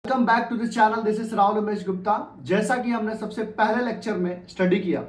Welcome back to this channel. This is Rahul Umesh Gupta. जैसा कि हमने सबसे पहले लेक्चर में स्टडी किया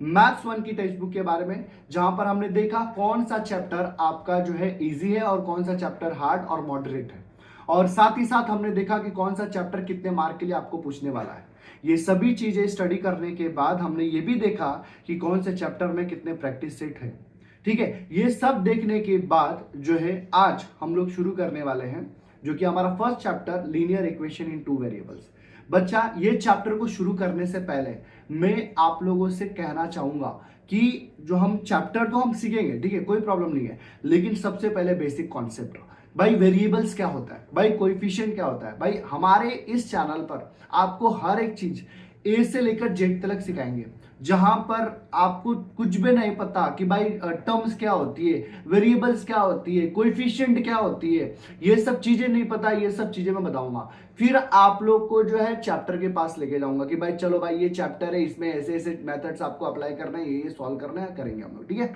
मैथ्स 1 की टेक्स्ट बुक के बारे में, जहां पर हमने देखा कौन सा चैप्टर आपका जो है इजी है और कौन सा चैप्टर हार्ड और मॉडरेट है, और साथ ही साथ हमने देखा कि कौन सा चैप्टर कितने मार्क के लिए आपको पूछने वाला है। ये सभी चीजें स्टडी करने के बाद हमने ये भी देखा कि कौन से चैप्टर में कितने प्रैक्टिस सेट है। ठीक है, ये सब देखने के बाद जो है आज हम लोग शुरू करने वाले हैं जो कि हमारा first chapter linear equation in two variables. बच्चा, ये चैप्टर को शुरू करने से पहले मैं आप लोगों से कहना चाहूंगा कि जो हम चैप्टर तो हम सीखेंगे, ठीक है, कोई प्रॉब्लम नहीं है, लेकिन सबसे पहले बेसिक कॉन्सेप्ट, भाई वेरिएबल्स क्या होता है, भाई कोएफिशिएंट क्या होता है। भाई हमारे इस चैनल पर आपको हर एक चीज ए से लेकर जेड तक सिखाएंगे, जहां पर आपको कुछ भी नहीं पता कि भाई टर्म्स क्या होती है, वेरिएबल्स क्या होती है, कोएफिशिएंट क्या होती है, ये सब चीजें नहीं पता, ये सब चीजें मैं बताऊंगा। फिर आप लोग को जो है चैप्टर के पास लेके जाऊंगा कि भाई चलो भाई ये चैप्टर है, इसमें ऐसे ऐसे मेथड्स आपको अप्लाई करना है, ये सॉल्व करना है, करेंगे हम लोग। ठीक है,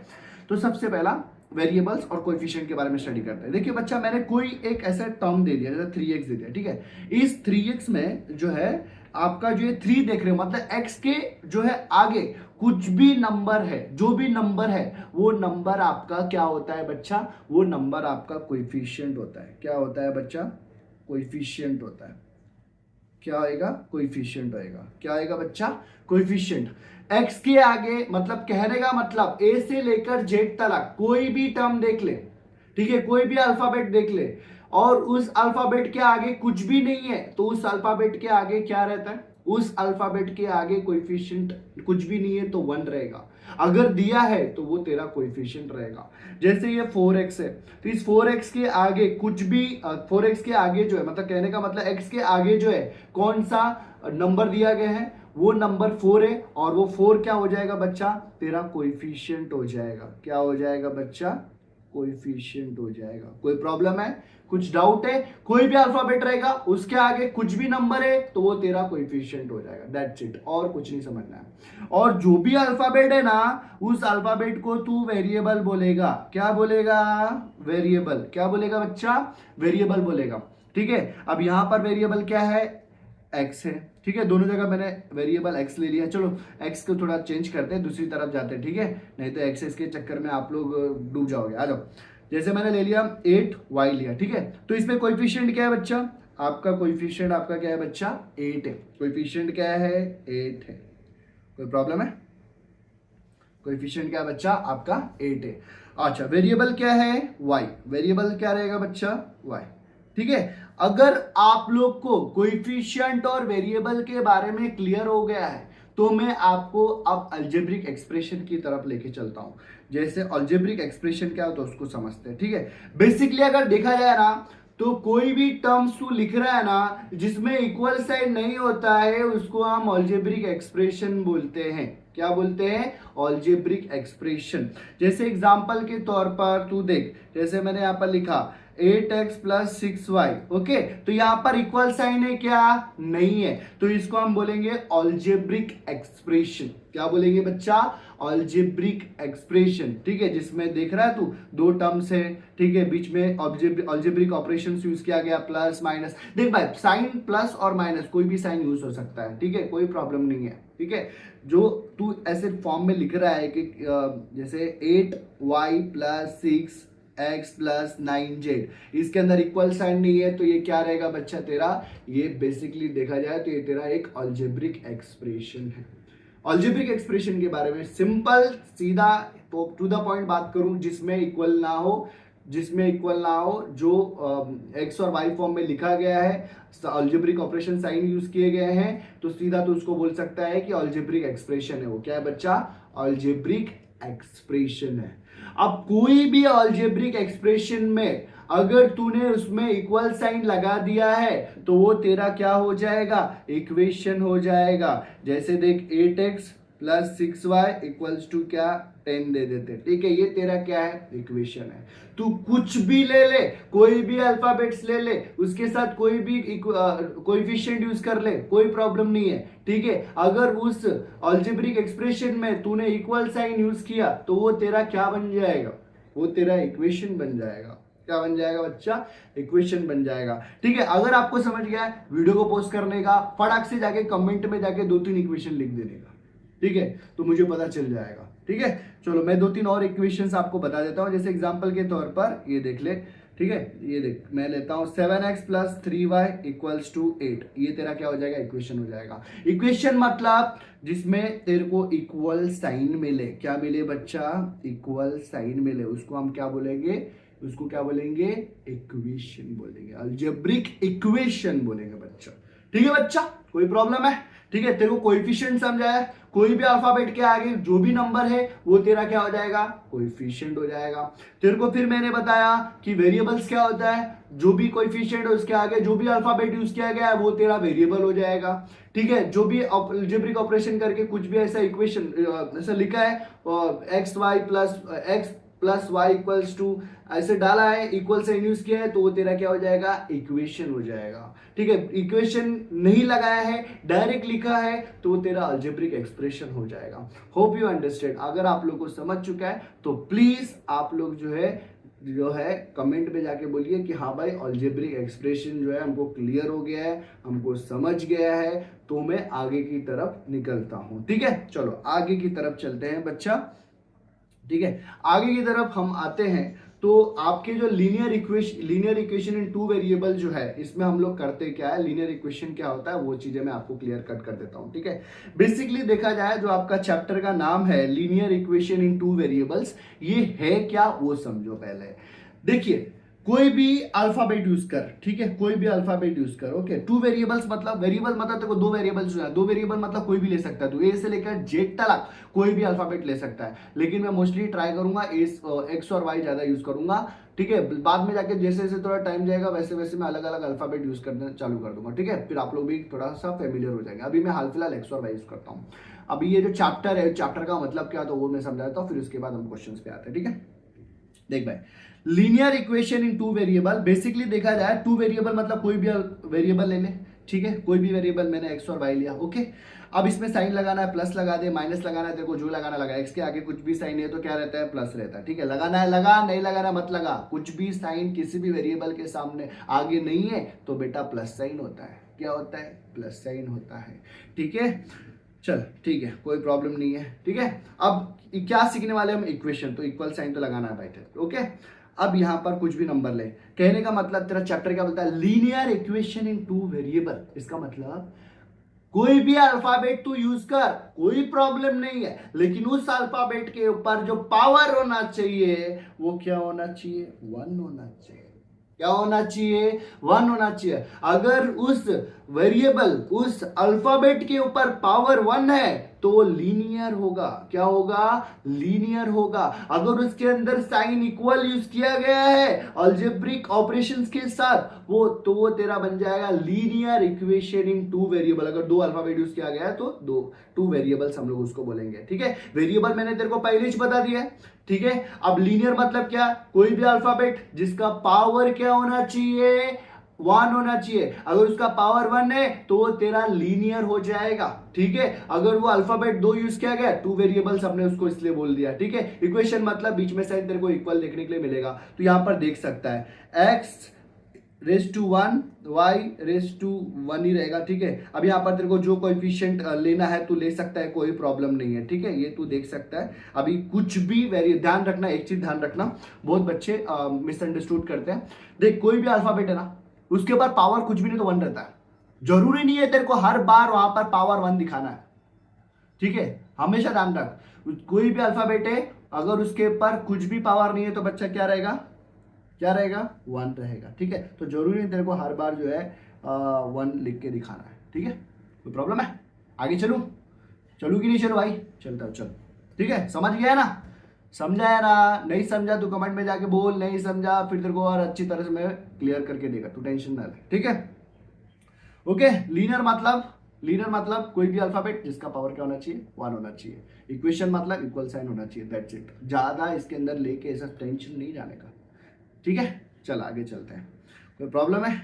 तो सबसे पहला वेरिएबल्स और कोएफिशिएंट के बारे में स्टडी करते हैं। देखिए बच्चा, मैंने कोई एक ऐसा टर्म दे दिया जैसे 3x दे दिया, ठीक है। इस 3x में जो है आपका जो ये 3 देख रहे हो, मतलब x के जो है आगे कुछ भी नंबर है, जो भी नंबर है वो नंबर आपका क्या होता है बच्चा, वो नंबर आपका कोएफिशिएंट होता है। क्या होता है बच्चा? कोएफिशिएंट होता है। क्या आएगा? कोएफिशिएंट आएगा। क्या आएगा बच्चा? कोएफिशिएंट। x के आगे मतलब कहने का मतलब a से लेकर z तक कोई भी टर्म देख ले, ठीक है, कोई भी अल्फाबेट देख ले, और उस अल्फाबेट के आगे कुछ भी नहीं है, तो उस अल्फाबेट के आगे क्या रहता है? उस अल्फाबेट के आगे कोएफिशिएंट कुछ भी नहीं है तो 1 रहेगा। अगर दिया है तो वो तेरा कोएफिशिएंट रहेगा। जैसे ये 4x है, तो इस 4x के आगे कुछ भी 4x के आगे जो है, मतलब कहने का मतलब x के आगे जो है कौन सा नंबर दिया गया है, वो नंबर 4 है, और वो 4 क्या हो जाएगा बच्चा? तेरा कोएफिशिएंट हो जाएगा। क्या हो जाएगा बच्चा? कोएफिशिएंट हो जाएगा। कोई प्रॉब्लम है? कुछ डाउट है? कोई भी अल्फाबेट रहेगा उसके आगे कुछ भी नंबर है तो वो तेरा कोएफिशिएंट हो जाएगा। दैट्स इट, और कुछ नहीं समझना है। और जो भी अल्फाबेट है ना, उस अल्फाबेट को तू वेरिएबल बोलेगा। क्या बोलेगा? वेरिएबल। क्या बोलेगा बच्चा? वेरिएबल बोलेगा। ठीक है, अब यहां पर वेरिएबल क्या है? एक्स है। ठीक है, दोनों जगह मैंने वेरिएबल एक्स ले लिया। चलो एक्स को थोड़ा चेंज करते हैं, दूसरी तरफ जाते हैं, ठीक है, नहीं तो एक्सेस के चक्कर में आप लोग डूब जाओगे। आ जाओ। जैसे मैंने ले लिया 8y लिया, ठीक है, तो इसमें कोएफिशिएंट क्या है बच्चा? आपका कोएफिशिएंट आपका क्या है बच्चा? 8 है। कोएफिशिएंट क्या है? 8 है। कोई प्रॉब्लम है? कोएफिशिएंट क्या है बच्चा? आपका 8 है। अच्छा, वेरिएबल क्या है? y। वेरिएबल क्या रहेगा बच्चा? y। ठीक है, अगर आप लोग को कोएफिशिएंट और वेरिएबल के बारे में क्लियर हो गया है तो मैं आपको अब अलजेब्रिक एक्सप्रेशन की तरफ लेके चलता हूं। जैसे अलजेब्रिक एक्सप्रेशन क्या होता है उसको समझते हैं। ठीक है, बेसिकली अगर देखा जाए ना, तो कोई भी टर्म्स तू लिख रहा है ना जिसमें इक्वल साइन नहीं होता है उसको हम अलजेब्रिक एक्सप्रेशन बोलते हैं। क्या बोलते हैं? Algebraic expression. जैसे एग्जांपल के तौर पर तू देख, जैसे मैंने यहां पर लिखा 8x + 6y। ओके, तो यहां पर इक्वल साइन है क्या? नहीं है, तो इसको हम बोलेंगे अलजेब्रिक एक्सप्रेशन। क्या बोलेंगे बच्चा? Algebraic expression. ठीक है, जिसमें देख रहा है तू दो टर्म्स है, ठीक है, बीच में अलजेब्रिक ऑपरेशंस यूज किया गया, प्लस माइनस। देख भाई, साइन प्लस और माइनस कोई भी साइन यूज हो सकता है, ठीक है, कोई प्रॉब्लम नहीं है। ठीक है, जो तू ऐसे फॉर्म में लिख रहा है कि जैसे 8y + 6x + 9z, इसके अंदर इक्वल साइन नहीं है, तो ये क्या रहेगा बच्चा तेरा? ये बेसिकली देखा जाए तो ये तेरा एक अलजेब्रिक एक्सप्रेशन है। अलजेब्रिक एक्सप्रेशन के बारे में सिंपल सीधा टू द पॉइंट बात करूं, जिसमें इक्वल ना हो, जो एक्स और वाई फॉर्म में लिखा गया है, अलजेब्रिक ऑपरेशन साइन यूज किए गए हैं, तो सीधा तो उसको बोल सकता है कि अलजेब्रिक एक्सप्रेशन है। वो क्या है बच्चा? अलजेब्रिक एक्सप्रेशन है। अब कोई भी अलजेब्रिक एक्सप्रेशन में अगर तूने उसमें इक्वल साइन लगा दिया है तो वो तेरा क्या हो जाएगा? इक्वेशन हो जाएगा। जैसे देख 8x + 6y = क्या? 10 दे देते। ठीक है, ये तेरा क्या है? इक्वेशन है। तू कुछ भी ले ले, कोई भी अल्फाबेट्स ले ले, उसके साथ कोई भी कोएफिशिएंट यूज कर ले, कोई प्रॉब्लम नहीं है। ठीक है, अगर उस अलजेब्रिक एक्सप्रेशन में तूने इक्वल साइन यूज किया तो वो तेरा क्या बन जाएगा? वो तेरा इक्वेशन बन जाएगा। क्या बन जाएगा बच्चा, इक्वेशन बन जाएगा। ठीक है, अगर आपको समझ गया है, वीडियो को पोस्ट करने का, फटाक से जाके कमेंट में जाके 2-3 इक्वेशन लिख देने का। ठीक है, तो मुझे पता चल जाएगा। ठीक है, चलो मैं 2-3 और इक्वेशंस आपको बता देता हूं। जैसे एग्जांपल के तौर पर ये देख ले। ठीक है, ये देख मैं लेता हूं 7x + 3y = 8। ये तेरा क्या हो जाएगा, इक्वेशन हो जाएगा। इक्वेशन मतलब जिसमें तेरे को इक्वल साइन मिले। क्या मिले बच्चा, इक्वल साइन मिले, उसको हम क्या बोलेंगे, उसको क्या बोलेंगे, इक्वेशन बोलेंगे, अलजेब्रिक इक्वेशन बोलेंगे बच्चा। ठीक है बच्चा, कोई प्रॉब्लम है। ठीक है, तेरे को कोएफिशिएंट समझा है, कोई भी अल्फाबेट के आगे जो भी नंबर है वो तेरा क्या हो जाएगा, कोएफिशिएंट हो जाएगा। तेरे को फिर मैंने बताया कि वेरिएबल्स क्या होता है, जो भी कोएफिशिएंट है उसके आगे जो भी अल्फाबेट यूज किया गया है वो तेरा वेरिएबल हो जाएगा। ठीक है, जो भी अलजेब्रिक ऑपरेशन करके कुछ भी ऐसा इक्वेशन ऐसा लिखा है x plus y equals to ऐसे डाला है, इक्वल से यूज किया है, तो वो तेरा क्या हो जाएगा, इक्वेशन हो जाएगा। ठीक है, इक्वेशन नहीं लगाया है, डायरेक्ट लिखा है, तो वो तेरा अलजेब्रिक एक्सप्रेशन हो जाएगा। Hope you understand. अगर आप लोग को समझ चुका है तो प्लीज आप लोग जो है कमेंट में जाके बोलिए कि हाँ भाई अलजेब्रिक एक्सप्रेशन जो है हमको क्लियर हो गया है, हमको समझ गया है, तो मैं आगे की तरफ निकलता हूं। ठीक है, चलो आगे की तरफ चलते हैं बच्चा। ठीक है, आगे की तरफ हम आते हैं। तो आपके जो लीनियर इक्वेशन इन 2 वेरिएबल जो है, इसमें हम लोग करते क्या है, लीनियर इक्वेशन क्या होता है वो चीजें मैं आपको क्लियर कट कर देता हूं। ठीक है, बेसिकली देखा जाए जो आपका चैप्टर का नाम है लीनियर इक्वेशन इन 2 वेरिएबल्स, ये है क्या वो समझो पहले। देखिए, कोई भी अल्फाबेट यूज कर, ठीक है, कोई भी अल्फाबेट यूज कर। ओके, 2 वेरिएबल्स मतलब, वेरिएबल मतलब तेरे को 2 वेरिएबल्स है, 2 वेरिएबल मतलब कोई भी ले सकता है, तो ए से लेकर जेड तक कोई भी अल्फाबेट ले सकता है, लेकिन मैं मोस्टली ट्राई करूंगा एक्स और वाई ज्यादा यूज करूंगा। ठीक है, बाद में जाके जैसे जैसे थोड़ा टाइम जाएगा वैसे वैसे मैं अलग अलग अल्फाबेट यूज करना चालू कर दूंगा। ठीक है, फिर आप लोग भी थोड़ा सा फेमिलियर हो जाएंगे। अभी मैं हाल फिलहाल एक्स और वाई यूज करता हूँ। अभी ये जो चैप्टर है, चैप्टर का मतलब क्या, तो वो मैं समझा देता हूँ, फिर उसके बाद हम क्वेश्चन पे आते हैं। ठीक है, देख भाई, linear equation in 2 variable, basically देखा जाए 2 वेरिएबल मतलब कोई भी वेरिएबल ले ले। ठीक है, कोई भी वेरिएबल, मैंने एक्स और वाई लिया। ओके, अब इसमें साइन लगाना है, प्लस लगा दे, माइनस लगाना है, तेरे को जो लगाना लगा। एक्स के आगे कुछ भी साइन है तो क्या रहता है, प्लस रहता है। ठीक है, लगाना है लगा, नहीं लगाना मत लगा। कुछ भी साइन किसी भी वेरिएबल के सामने आगे नहीं है तो बेटा प्लस साइन होता है। क्या होता है, प्लस साइन होता है। ठीक है, चल ठीक है, कोई प्रॉब्लम नहीं है। ठीक है, अब क्या सीखने वाले हम, इक्वेशन, तो इक्वल साइन तो लगाना है भाई। ओके, अब यहां पर कुछ भी नंबर ले, कहने का मतलब तेरा चैप्टर क्या बोलता है, लीनियर इक्वेशन इन 2 वेरिएबल। इसका मतलब कोई भी अल्फाबेट तू यूज कर, कोई प्रॉब्लम नहीं है, लेकिन उस अल्फाबेट के ऊपर जो पावर होना चाहिए वो क्या होना चाहिए, 1 होना चाहिए। क्या होना चाहिए, 1 होना चाहिए। अगर उस वेरिएबल, उस अल्फाबेट के ऊपर पावर 1 है तो वो लीनियर होगा। क्या होगा, लीनियर होगा। अगर उसके अंदर साइन इक्वल यूज किया गया है अलजेब्रिक ऑपरेशंस के साथ, तो वो तेरा बन जाएगा लीनियर इक्वेशन इन 2 वेरिएबल। अगर 2 अल्फाबेट यूज किया गया है तो 2 वेरिएबल्स हम लोग उसको बोलेंगे। ठीक है, वेरिएबल मैंने तेरे को पहले ही बता दिया है। ठीक है, अब लीनियर मतलब क्या, कोई भी अल्फाबेट जिसका पावर क्या होना चाहिए, 1 होना चाहिए। अगर उसका पावर 1 है तो वो तेरा लीनियर हो जाएगा। ठीक है, अगर वो अल्फाबेट 2 यूज किया गया, 2 वेरिएबल्स हमने उसको इसलिए बोल दिया। ठीक है, इक्वेशन मतलब बीच में साइन तेरे को इक्वल देखने के लिए मिलेगा, तो यहां पर देख सकता है x raise to 1 y raise to 1 ही रहेगा। ठीक है, अब यहाँ पर तेरे को जो कोएफिशिएंट लेना है तू ले सकता है, कोई प्रॉब्लम नहीं है। ठीक है, ये तू देख सकता है। अभी कुछ भी ध्यान रखना, एक चीज ध्यान रखना, बहुत बच्चे मिसअंडरस्टूड करते हैं। देख, कोई भी अल्फाबेट है ना, उसके ऊपर पावर कुछ भी नहीं तो 1 रहता है। जरूरी नहीं है तेरे को हर बार वहां पर पावर 1 दिखाना है। ठीक है, हमेशा ध्यान रख, कोई भी अल्फाबेट है अगर उसके ऊपर कुछ भी पावर नहीं है तो बच्चा क्या रहेगा, क्या रहेगा, 1 रहेगा। ठीक है, तो जरूरी नहीं तेरे को हर बार जो है 1 लिख के दिखाना है। ठीक है, कोई प्रॉब्लम है, आगे चलूं कि नहीं चलूं भाई, चलता हूं, चल। ठीक है, समझ गया ना, समझा है ना, नहीं समझा तो कमेंट में जाके बोल, नहीं समझा फिर तेरे को और अच्छी तरह से मैं क्लियर करके देगा, तू टेंशन ना ले। ठीक है, ओके। लीनियर मतलब कोई भी अल्फाबेट जिसका पावर क्या होना चाहिए, 1 होना चाहिए। इक्वेशन मतलब इक्वल साइन होना चाहिए, दैट्स इट। ज्यादा इसके अंदर लेके ऐसा टेंशन नहीं जाने का। ठीक है, चल आगे चलते हैं, कोई प्रॉब्लम है।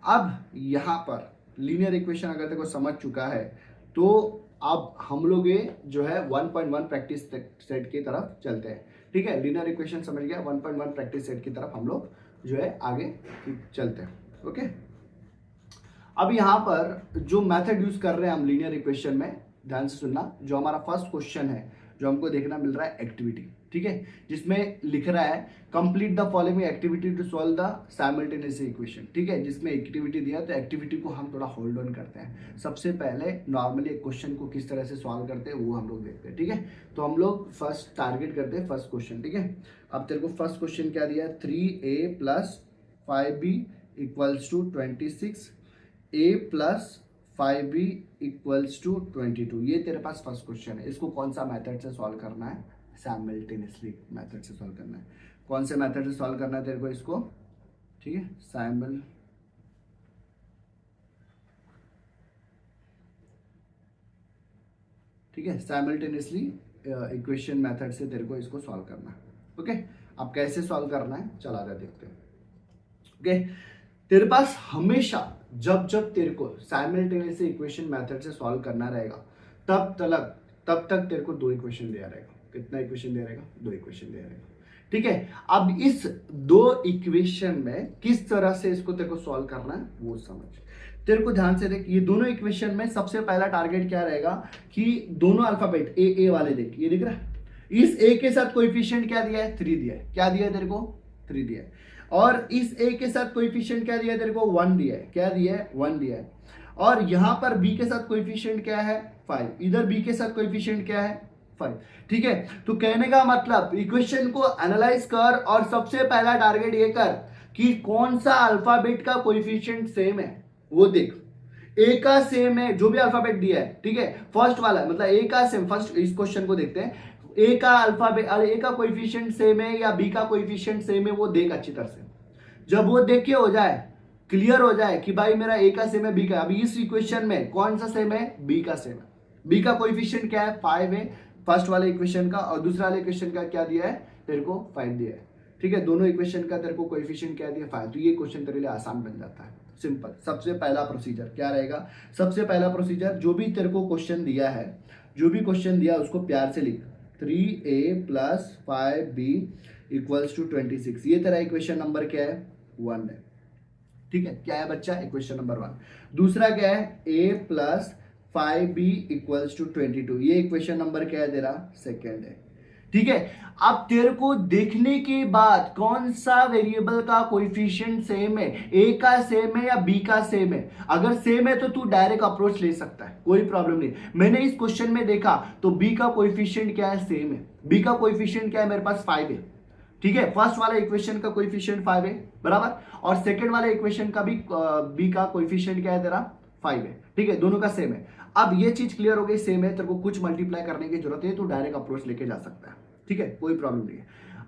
अब यहां पर लीनियर इक्वेशन अगर तेरे को समझ चुका है तो अब हम लोग ये जो है 1.1 प्रैक्टिस सेट की तरफ चलते हैं। ठीक है, लीनियर इक्वेशन समझ गया, 1.1 प्रैक्टिस सेट की तरफ हम लोग जो है आगे चलते हैं। ओके, अब यहाँ पर जो मेथड यूज कर रहे हैं हम लीनियर इक्वेशन में, ध्यान से सुनना, जो हमारा फर्स्ट क्वेश्चन है जो हमको देखना मिल रहा है एक्टिविटी, ठीक है, जिसमें लिख रहा है complete the following activity to solve the simultaneous equation, ठीक है, जिसमें एक्टिविटी दिया, तो एक्टिविटी को हम थोड़ा होल्ड ऑन करते हैं। सबसे पहले नॉर्मली एक क्वेश्चन को किस तरह से सॉल्व करते हैं वो हम लोग देखते हैं, ठीक है। तो हम लोग फर्स्ट टारगेट करते हैं फर्स्ट क्वेश्चन, ठीक है। अब तेरे को फर्स्ट क्वेश्चन क्या दिया है, 3a + 5b = 26, a + 5b = 22। ये तेरे पास फर्स्ट क्वेश्चन है। इसको कौन सा मेथड से सॉल्व करना है, साइमल्टेनियसली मेथड से सॉल्व करना है। कौन से मेथड से सॉल्व करना है तेरे को इसको, ठीक है, साइमल्टेनियसली इक्वेशन मेथड से तेरे को इसको सॉल्व करना है। ओके, अब कैसे सॉल्व करना है चल आगे देखते हैं। ओके, तेरे पास हमेशा जब तेरे को साइमल्टेनियस इक्वेशन मेथड से सॉल्व करना रहेगा तब तक तेरे को 2 इक्वेशन दिया रहेगा। कितना इक्वेशन दिया रहेगा, 2 इक्वेशन दिया रहेगा, ठीक है। अब इस 2 इक्वेशन में किस तरह से इसको तेरे को सॉल्व करना है वो समझ। तेरे को ध्यान से देख, ये दोनों इक्वेशन में सबसे पहला टारगेट क्या रहेगा कि दोनों अल्फाबेट ए वाले देख, ये दिख रहा है, इस ए के साथ कोएफिशिएंट क्या दिया है, 3 दिया है। क्या दिया है तेरे को, 3 दिया है। और इस ए के साथ कोएफिशिएंट क्या दिया है तेरे को, 1 दिया है। क्या दिया है, 1 दिया है। और यहां पर बी के साथ कोएफिशिएंट क्या है, 5। इधर बी के साथ कोएफिशिएंट क्या है, 5, ठीक है। तो कहने का मतलब इक्वेशन को एनालाइज कर और सबसे पहला टारगेट ये कर कि कौन सा अल्फाबेट का कोएफिशिएंट सेम है वो देख। ए का सेम है, जो भी अल्फाबेट दिया है, ठीक है, फर्स्ट वाला मतलब ए का सेम। फर्स्ट इस क्वेश्चन को देखते हैं, ए का अल्फाबेट, ए का कोएफिशिएंट सेम है या बी का कोएफिशिएंट सेम है वो देख अच्छी तरह से। जब वो देख के हो जाए, क्लियर हो जाए कि भाई मेरा ए का सेम है, बी का, अभी इस इक्वेशन में कौन सा सेम है, बी का सेम है। बी का कोएफिशिएंट क्या है, 5 है फर्स्ट वाले इक्वेशन का, और दूसरा वाले इक्वेशन का क्या दिया है तेरे को, 5 दिया है, ठीक है। दोनों इक्वेशन का तेरे को कोएफिशिएंट क्या दिया, 5। तो ये क्वेश्चन तेरे लिए आसान बन जाता है, सिंपल। सबसे पहला प्रोसीजर क्या रहेगा, सबसे पहला प्रोसीजर जो भी तेरे को क्वेश्चन दिया है, जो भी क्वेश्चन दिया उसको प्यार से लिख, 3a + 5b = 26। ये तेरा इक्वेशन नंबर क्या है, 1 है, ठीक है। क्या है बच्चा, इक्वेशन नंबर 1। दूसरा क्या है, a + 5b = 22। ये इक्वेशन नंबर क्या है तेरा, सेकंड है, ठीक है। अब तेरे को देखने के बाद कौन सा वेरिएबल का कोएफिशिएंट सेम है, ए का सेम है या बी का सेम है। अगर सेम है तो तू डायरेक्ट अप्रोच ले सकता है, कोई प्रॉब्लम नहीं। मैंने इस क्वेश्चन में देखा तो बी का कोएफिशिएंट क्या है, सेम है। बी का कोएफिशिएंट क्या है, मेरे पास 5 है, ठीक है। फर्स्ट वाला इक्वेशन का कोएफिशिएंट 5 है, बराबर। और सेकंड वाले इक्वेशन का भी बी का कोएफिशिएंट क्या है तेरा, 5 है, ठीक है। दोनों का सेम है। अब ये चीज क्लियर हो गई, सेम है, तेरे को कुछ मल्टीप्लाई करने की जरूरत है, तो डायरेक्ट अप्रोच लेके जा सकता है, ठीक है, कोई प्रॉब्लम नहीं है।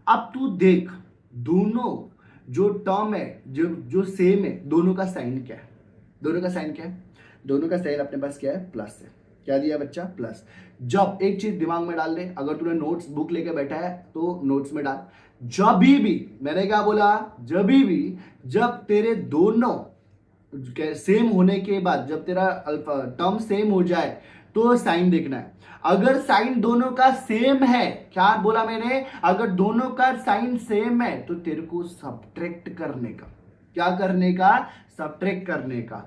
अब तू देख दोनों जो टर्म है, जो सेम है, दोनों का साइन क्या है, दोनों का साइन क्या है, दोनों का साइन अपने पास क्या है, प्लस है। क्या दिया बच्चा, प्लस। जब एक चीज दिमाग में डाल ले, अगर तूने नोट्स बुक लेके बैठा है तो नोट्स में डाल, जब भी, मैंने क्या बोला, जब तेरे दोनों सेम होने के बाद, जब तेरा टर्म सेम हो जाए तो साइन देखना है। अगर साइन दोनों का सेम है, क्या बोला मैंने, अगर दोनों का साइन सेम है तो तेरे को सब्ट्रैक्ट करने का, क्या करने का, सब्ट्रैक्ट करने का।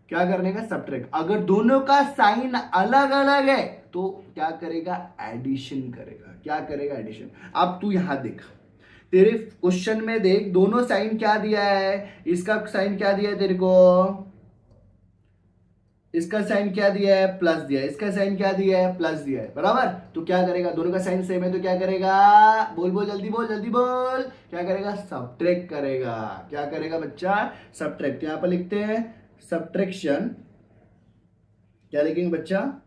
क्या करने का, सब्ट्रैक्ट। अगर दोनों का साइन अलग अलग है तो क्या करेगा, एडिशन करेगा। क्या करेगा, एडिशन। अब तू यहां देख, तेरे क्वेश्चन में देख, दोनों साइन क्या दिया है, इसका साइन क्या दिया है तेरे को, इसका साइन क्या दिया है, प्लस दिया है, इसका साइन क्या दिया है, प्लस दिया है, बराबर। तो क्या करेगा, दोनों का साइन सेम है तो क्या करेगा, बोल बोल जल्दी बोल, जल्दी बोल, क्या करेगा, सब्ट्रैक्ट करेगा। क्या करेगा बच्चा, सब्ट्रैक्ट। यहां पर लिखते हैं सब्ट्रैक्शन, क्या लिखेंगे बच्चा,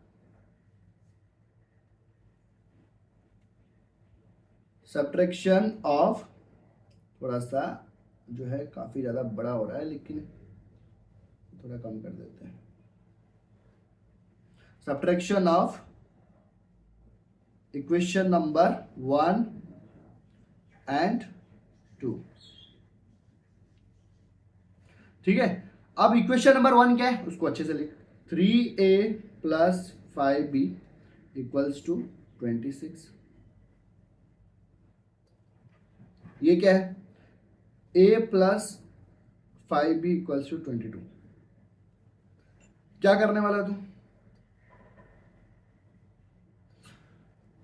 सब्ट्रैक्शन ऑफ, थोड़ा सा जो है काफी ज्यादा बड़ा हो रहा है लेकिन थोड़ा कम कर देते हैं, subtraction of equation number 1 and 2, ठीक है। अब इक्वेशन नंबर 1 क्या है उसको अच्छे से लिख, 3a + 5b = 26। ये क्या है, ए प्लस 5b इक्वल्स टू 22। क्या करने वाला तू,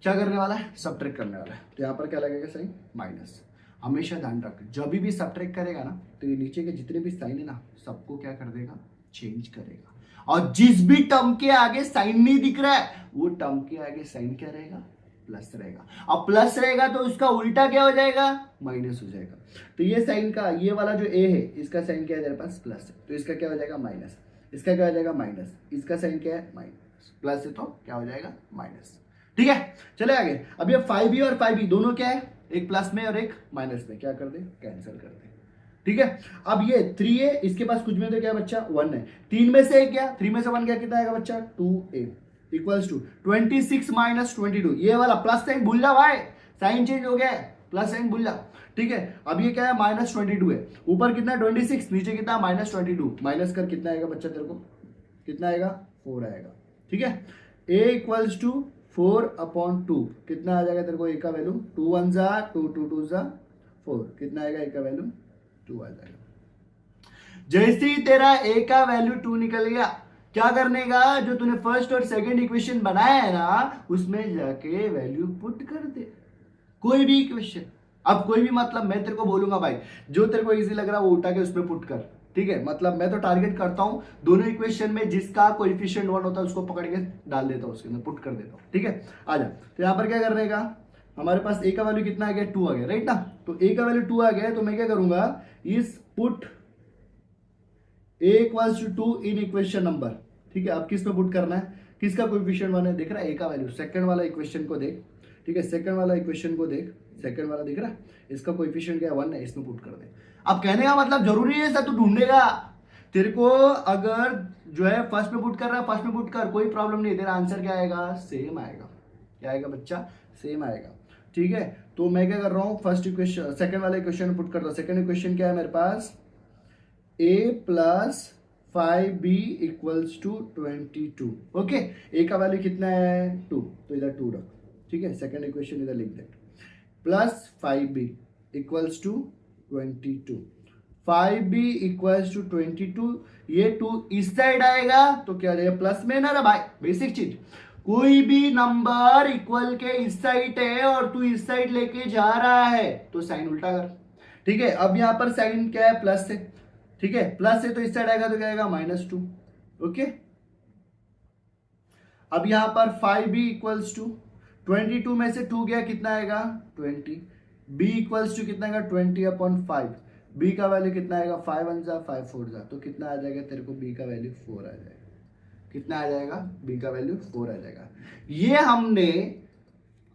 क्या करने वाला है, सबट्रैक्ट करने वाला है। तो यहां पर क्या लगेगा साइन, माइनस। हमेशा ध्यान रख, जब भी सबट्रैक्ट करेगा ना तो ये नीचे के जितने भी साइन है ना सबको क्या कर देगा, चेंज करेगा। और जिस भी टर्म के आगे साइन नहीं दिख रहा है वो टर्म के आगे साइन क्या रहेगा, प्लस रहेगा। अब प्लस रहेगा तो उसका उल्टा क्या हो जाएगा, माइनस हो जाएगा। तो ये साइन का, ये वाला जो ए है इसका साइन क्या है तेरे पास, प्लस है, तो इसका क्या हो जाएगा, माइनस। इसका क्या हो जाएगा, माइनस। इसका साइन क्या है, माइनस। प्लस है तो क्या हो जाएगा, माइनस। ठीक है, चले आगे। अब ये 5b और 5b दोनों क्या है, एक प्लस में और एक माइनस में, क्या कर दे, कैंसिल कर दे। ठीक है, अब ये 3 है, इसके पास कुछ में तो क्या बच्चा, 1 है। 3 में से एक गया, 3 में से 1 गया, कितना आएगा बच्चा, 2a इक्वल्स टू 26 माइनस 22। ये वाला प्लस साइन भूल जा भाई, साइन चेंज हो गया है, प्लस साइन भूल जा। ठीक है, अब ये क्या है, माइनस 22 है। ऊपर कितना है, 26, नीचे कितना, माइनस 22। माइनस कर कितना आएगा बच्चा तेरे को, कितना आएगा, 4 आएगा। ठीक है, a इक्वल्स टू 4/2 कितना आ जाएगा तेरे को, a का वैल्यू 2 1 जा 2 2 2 जा 4, कितना आएगा a का वैल्यू 2 आ जाएगा। जैसे ही तेरा a का वैल्यू 2 निकल गया, क्या करने का, जो तूने फर्स्ट और सेकंड इक्वेशन बनाया है ना उसमें जाके वैल्यू पुट कर दे, कोई भी इक्वेशन। अब कोई भी मतलब मैं तेरे को बोलूंगा भाई, जो तेरे को इजी लग रहा है वो उठा के उसमें पुट कर। ठीक है, मतलब मैं तो टारगेट करता हूं दोनों इक्वेशन में जिसका कोएफिशिएंट 1 होता है उसको पकड़ के डाल देता हूं, उसके अंदर पुट कर देता हूं। ठीक है, आ जा। तो यहां पर क्या करने का, हमारे पास a का वैल्यू कितना आ गया, 2 आ गया, राइट ना। तो a का वैल्यू 2 आ गया, तो मैं क्या करूंगा, इस put a equals to 2 in equation number. ठीक है, अब किस में पुट करना है, किसका कोएफिशिएंट 1 है, देख रहा है a का वैल्यू, सेकंड वाला इक्वेशन को देख। ठीक है, सेकंड वाला इक्वेशन को देख, सेकंड वाला दिख रहा है, इसका कोएफिशिएंट क्या है, 1 है, इसमें पुट कर दे। अब कहने का मतलब जरूरी है ऐसा तू ढूंढेगा, तेरे को अगर जो है फर्स्ट में पुट कर रहा है फर्स्ट में पुट कर, कोई प्रॉब्लम नहीं, तेरा आंसर क्या आएगा, सेम आएगा। क्या आएगा बच्चा, सेम आएगा। ठीक है, तो मैं क्या कर रहा हूं, फर्स्ट इक्वेशन सेकंड वाला इक्वेशन पुट कर रहा हूं। सेकंड इक्वेशन क्या है मेरे पास, a plus 5b equals to 22। Okay, a का वैल्यू कितना है, 2, तो इधर 2 रख। ठीक है, सेकंड इक्वेशन इधर लिख दे, plus 5b equals to 22। 5b equals to 22, ये 2 इस साइड आएगा तो क्या आ जाएगा, प्लस में ना रे भाई, बेसिक चीज। कोई भी नंबर इक्वल के इस साइड है और तू इस साइड लेके जा रहा है तो साइन उल्टा कर। ठीक है, अब यहां पर साइन क्या है, प्लस है। ठीक है, प्लस है तो इस साइड आएगा तो क्या आएगा, -2। ओके, अब यहां पर 5b इक्वल्स टू 22 में से 2 गया, कितना आएगा, 20। b इक्वल्स टू कितना आएगा, 20/5। b का वैल्यू कितना आएगा, 5 1 जा 5 4 जा, तो कितना आ जाएगा तेरे को, b का वैल्यू 4 आ जाएगा। कितना आ जाएगा, b का वैल्यू 4 आ जाएगा। ये हमने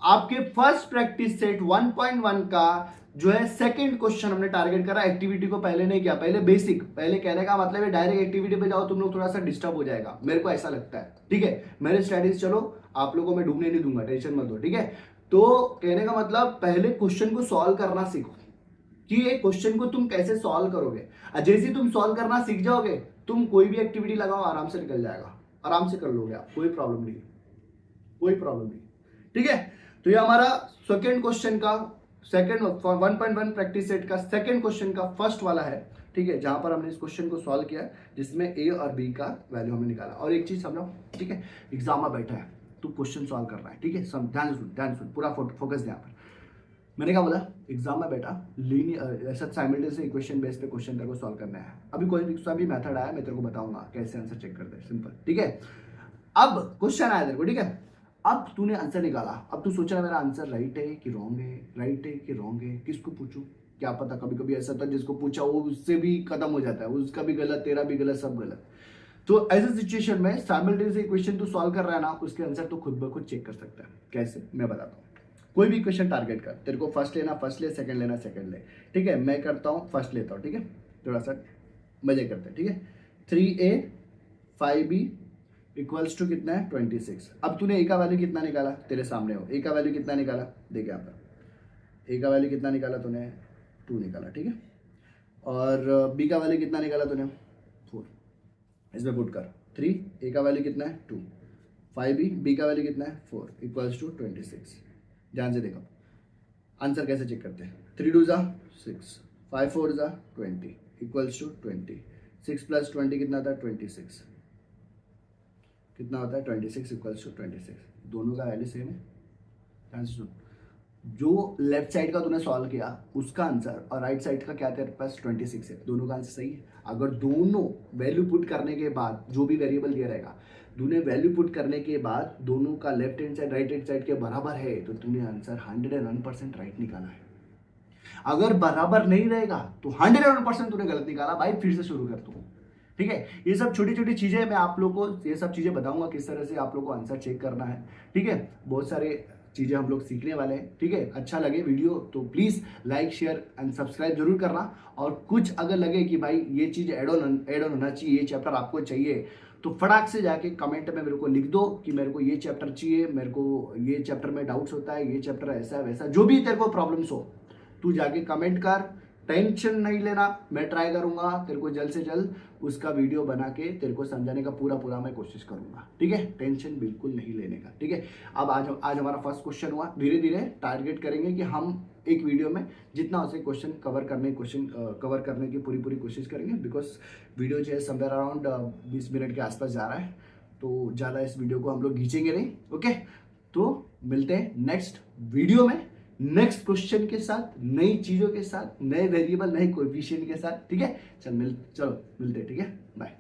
आपके फर्स्ट प्रैक्टिस सेट 1.1 का जो है सेकंड क्वेश्चन हमने टारगेट करा। एक्टिविटी को पहले नहीं किया, पहले बेसिक, पहले कहने का मतलब है डायरेक्ट एक्टिविटी पे जाओ तुम लोग थोड़ा सा डिस्टर्ब हो जाएगा, मेरे को ऐसा लगता है। ठीक है, मेरे स्टडीज चलो, आप लोगों को मैं डूबने नहीं दूंगा, टेंशन मत लो। ठीक है, तो कहने का मतलब पहले क्वेश्चन को सॉल्व करना सीखो कि ये क्वेश्चन को तुम कैसे सॉल्व करोगे। जैसे तुम सॉल्व करना सीख जाओगे, तुम कोई भी एक्टिविटी लगाओ आराम से निकल जाएगा, आराम से कर लोगे आप, कोई प्रॉब्लम नहीं, कोई प्रॉब्लम नहीं। ठीक है, तो ये हमारा सेकंड क्वेश्चन का सेकंड 1.1 प्रैक्टिस सेट का सेकंड क्वेश्चन का फर्स्ट वाला है। ठीक है, जहां पर हमने इस क्वेश्चन को सॉल्व किया जिसमें ए और बी का वैल्यू हमने निकाला। और एक चीज समझो, ठीक है, एग्जाम में बैठा है तू क्वेश्चन सॉल्व कर रहा है, ठीक है, ध्यान सुन, ध्यान सुन, पूरा फोकस यहाँ पर। मैंने क्या बोला, एग्जाम में बैठा लीनियर ऐसा साइमल्टेनियस इक्वेशन बेस पे क्वेश्चन तेरे को सॉल्व करना है। अभी कोई सा भी मेथड आया मैं तेरे को बताऊंगा कैसे आंसर चेक करते हैं, सिंपल। ठीक है, अब क्वेश्चन आया तेरे को, ठीक है, अब तूने आंसर निकाला, अब तू सोच रहा मेरा आंसर राइट है कि रॉन्ग है, राइट है कि रॉन्ग है, किसको पूछूं, क्या पता कभी कभी ऐसा होता है जिसको पूछा वो उससे भी खत्म हो जाता है, उसका भी गलत, तेरा भी गलत, सब गलत। तो ऐसे सिचुएशन में साइमल्टेनियस इक्वेशन तू सॉल्व कर रहा है ना, उसके आंसर तो खुद ब खुद चेक कर सकता है। कैसे, मैं बताता हूँ। कोई भी क्वेश्चन टारगेट कर, तेरे को फर्स्ट लेना फर्स्ट ले, सेकंड लेना सेकंड ले। ठीक है, मैं करता हूँ फर्स्ट लेता हूँ। ठीक है, थोड़ा सा मजे करते हैं। ठीक है, 3a 5b इक्वल्स टू कितना है, 26। अब तूने ए का वैल्यू कितना निकाला, तेरे सामने हो, ए का वैल्यू कितना निकाला, देख यहाँ पर, ए का वैल्यू कितना निकाला तूने, 2 निकाला। ठीक है, और बी का वैल्यू कितना निकाला तूने, 4। इसमें पुट कर 3, ए का वैल्यू कितना है 2, 5b, बी का वैल्यू कितना है 4 इक्वल्स टू 26। ध्यान से देखो आंसर कैसे चेक करते हैं, 3 2 जा 6, 5 4 जा 20 इक्वल्स टू 20, 6 प्लस 20 कितना था 26, कितना होता है 26 इक्वल्स टू 26, दोनों का वैल्यू सेम है। ध्यान से सुन, जो लेफ्ट साइड का तूने सॉल्व किया उसका आंसर और राइट साइड का क्या तेरे पास 26 है, दोनों का आंसर सही है। अगर दोनों वैल्यू पुट करने के बाद जो भी वेरिएबल दिया रहेगा, तूने वैल्यू पुट करने के बाद दोनों का left hand side right hand side के बराबर है तो तूने आंसर 101% राइट निकाला है। अगर बराबर नहीं रहेगा तो 101% तूने गलत निकाला। भाई फिर से शुरू कर तू, ठीक है। ये सब छोटी छोटी चीजें मैं आप लोग को ये सब चीजें बताऊंगा किस तरह से आप लोग को आंसर चेक करना है, ठीक है। बहुत सारे चीजें हम लोग सीखने वाले हैं, ठीक है। अच्छा लगे वीडियो तो please like share and subscribe जरूर करना। और कुछ अगर लगे कि भाई ये चीज एड ऑन होना चाहिए, ये चैप्टर आपको चाहिए, तो फटाक से जाके कमेंट में मेरे को लिख दो कि मेरे को ये चैप्टर चाहिए, मेरे को ये चैप्टर में डाउट्स होता है, ये चैप्टर ऐसा है वैसा, जो भी तेरे को प्रॉब्लम्स हो तू जाके कमेंट कर। टेंशन नहीं लेना, मैं ट्राई करूंगा तेरे को जल्द से जल्द उसका वीडियो बना के तेरे को समझाने का पूरा मैं कोशिश करूंगा, ठीक है। टेंशन बिल्कुल नहीं लेने का, ठीक है। अब आज हमारा फर्स्ट क्वेश्चन हुआ, धीरे धीरे टारगेट करेंगे कि हम एक वीडियो में जितना हो सके क्वेश्चन कवर करने की पूरी कोशिश करेंगे। बिकॉज वीडियो जो है समवेयर अराउंड 20 मिनट के आसपास जा रहा है, तो ज़्यादा इस वीडियो को हम लोग खींचेंगे नहीं, ओके। तो मिलते हैं नेक्स्ट वीडियो में नेक्स्ट क्वेश्चन के साथ, नई चीजों के साथ, नए वेरिएबल, नए कोएफिशिएंट के साथ, ठीक है। चलो मिलते हैं, ठीक है। बाय।